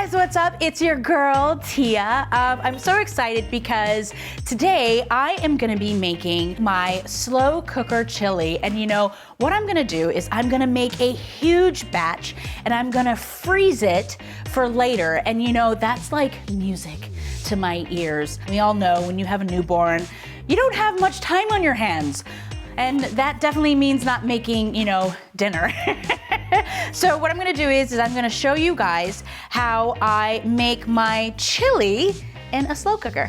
guys, what's up? It's your girl, Tia. I'm so excited because today I am gonna be making my slow cooker chili. And you know, what I'm gonna do is I'm gonna make a huge batch and I'm gonna freeze it for later. And you know, that's like music to my ears. We all know when you have a newborn, you don't have much time on your hands. And that definitely means not making, you know, dinner. So what I'm gonna do is I'm gonna show you guys how I make my chili in a slow cooker.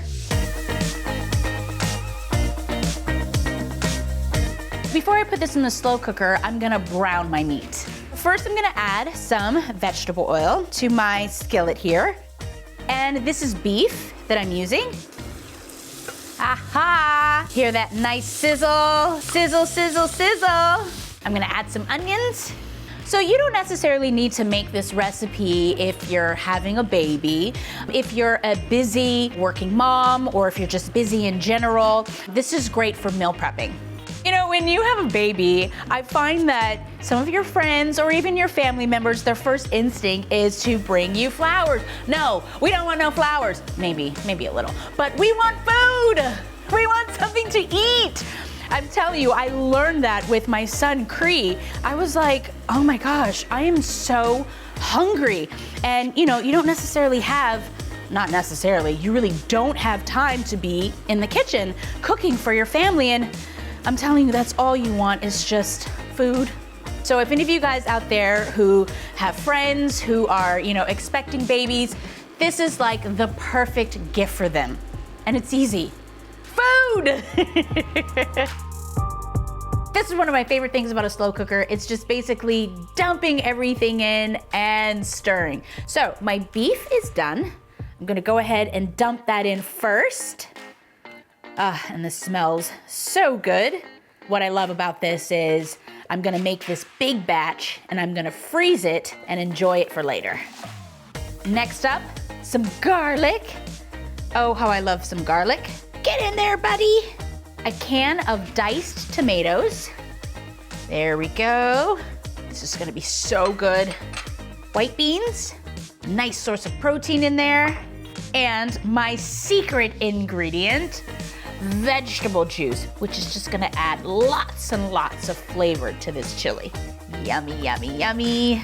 Before I put this in the slow cooker, I'm gonna brown my meat. First, I'm gonna add some vegetable oil to my skillet here. And this is beef that I'm using. Aha! Hear that nice sizzle, sizzle, sizzle, sizzle. I'm gonna add some onions. So you don't necessarily need to make this recipe if you're having a baby, if you're a busy working mom, or if you're just busy in general. This is great for meal prepping. You know, when you have a baby, I find that some of your friends or even your family members, their first instinct is to bring you flowers. No, we don't want no flowers. Maybe a little, but we want food. We want something to eat. I'm telling you, I learned that with my son, Cree. I was like, oh my gosh, I am so hungry. And you know, you don't necessarily have, not necessarily, you really don't have time to be in the kitchen cooking for your family. And I'm telling you, that's all you want is just food. So if any of you guys out there who have friends who are, you know, expecting babies, this is like the perfect gift for them. And it's easy. Food! This is one of my favorite things about a slow cooker. It's just basically dumping everything in and stirring. So my beef is done. I'm gonna go ahead and dump that in first. And this smells so good. What I love about this is I'm gonna make this big batch and I'm gonna freeze it and enjoy it for later. Next up, some garlic. Oh, how I love some garlic. Get in there, buddy. A can of diced tomatoes. There we go. This is gonna be so good. White beans, nice source of protein in there. And my secret ingredient, vegetable juice, which is just gonna add lots and lots of flavor to this chili. Yummy, yummy, yummy.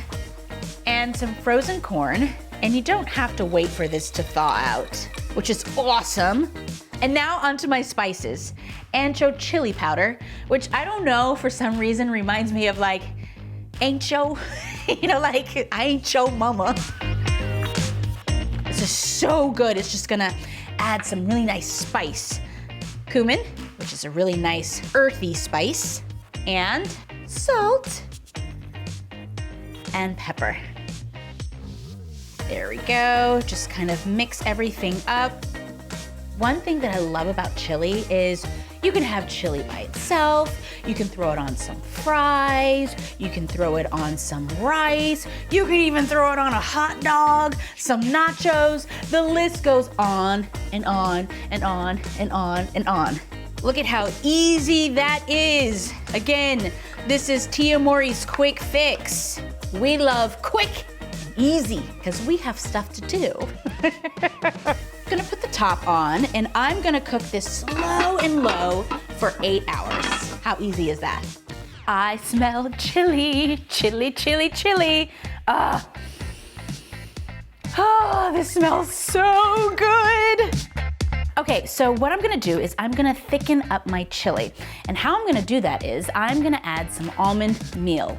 And some frozen corn. And you don't have to wait for this to thaw out, which is awesome. And now onto my spices. Ancho chili powder, which I don't know, for some reason reminds me of like ancho, you know, like I ain't your mama. This is so good. It's just gonna add some really nice spice. Cumin, which is a really nice earthy spice, and salt and pepper. There we go. Just kind of mix everything up. One thing that I love about chili is you can have chili by itself, you can throw it on some fries, you can throw it on some rice, you can even throw it on a hot dog, some nachos. The list goes on and on and on and on and on. Look at how easy that is. Again, this is Tia Mowry's quick fix. We love quick and easy because we have stuff to do. Gonna put the top on and I'm gonna cook this slow and low for 8 hours. How easy is that? I smell chili, chili, chili, chili. Oh, this smells so good. Okay, so what I'm gonna do is I'm gonna thicken up my chili. And how I'm gonna do that is I'm gonna add some almond meal.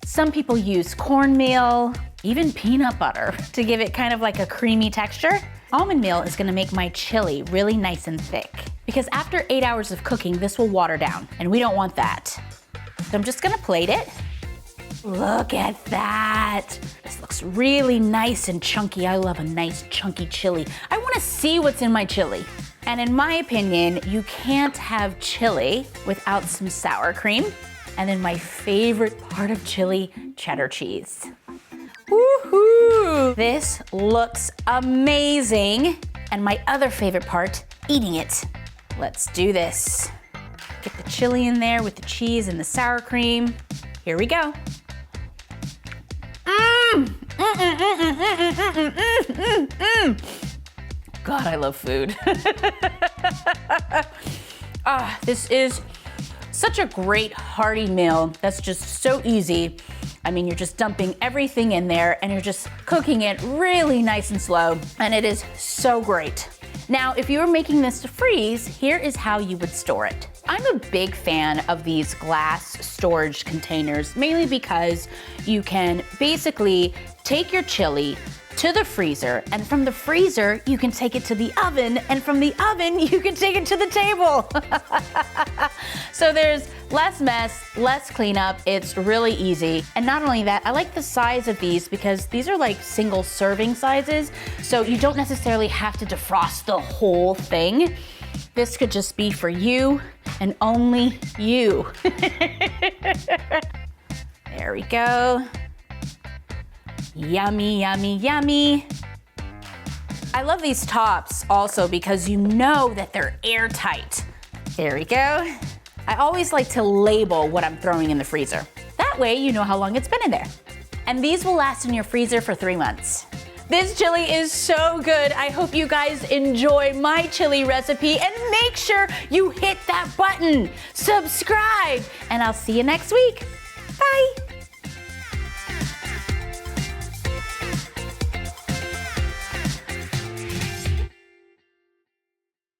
Some people use cornmeal, even peanut butter to give it kind of like a creamy texture. Almond meal is gonna make my chili really nice and thick because after 8 hours of cooking, this will water down and we don't want that. So I'm just gonna plate it. Look at that. This looks really nice and chunky. I love a nice chunky chili. I wanna see what's in my chili. And in my opinion, you can't have chili without some sour cream. And then my favorite part of chili, cheddar cheese. Woohoo! This looks amazing. And my other favorite part, eating it. Let's do this. Get the chili in there with the cheese and the sour cream. Here we go. God, I love food. This is such a great hearty meal that's just so easy. I mean, you're just dumping everything in there and you're just cooking it really nice and slow, and it is so great. Now, if you were making this to freeze, here is how you would store it. I'm a big fan of these glass storage containers, mainly because you can basically take your chili to the freezer, and from the freezer, you can take it to the oven, and from the oven, you can take it to the table. So there's less mess, less cleanup. It's really easy. And not only that, I like the size of these because these are like single serving sizes, so you don't necessarily have to defrost the whole thing. This could just be for you and only you. There we go. Yummy, yummy, yummy. I love these tops also because you know that they're airtight. There we go. I always like to label what I'm throwing in the freezer. That way you know how long it's been in there. And these will last in your freezer for 3 months. This chili is so good. I hope you guys enjoy my chili recipe, and make sure you hit that button, subscribe, and I'll see you next week.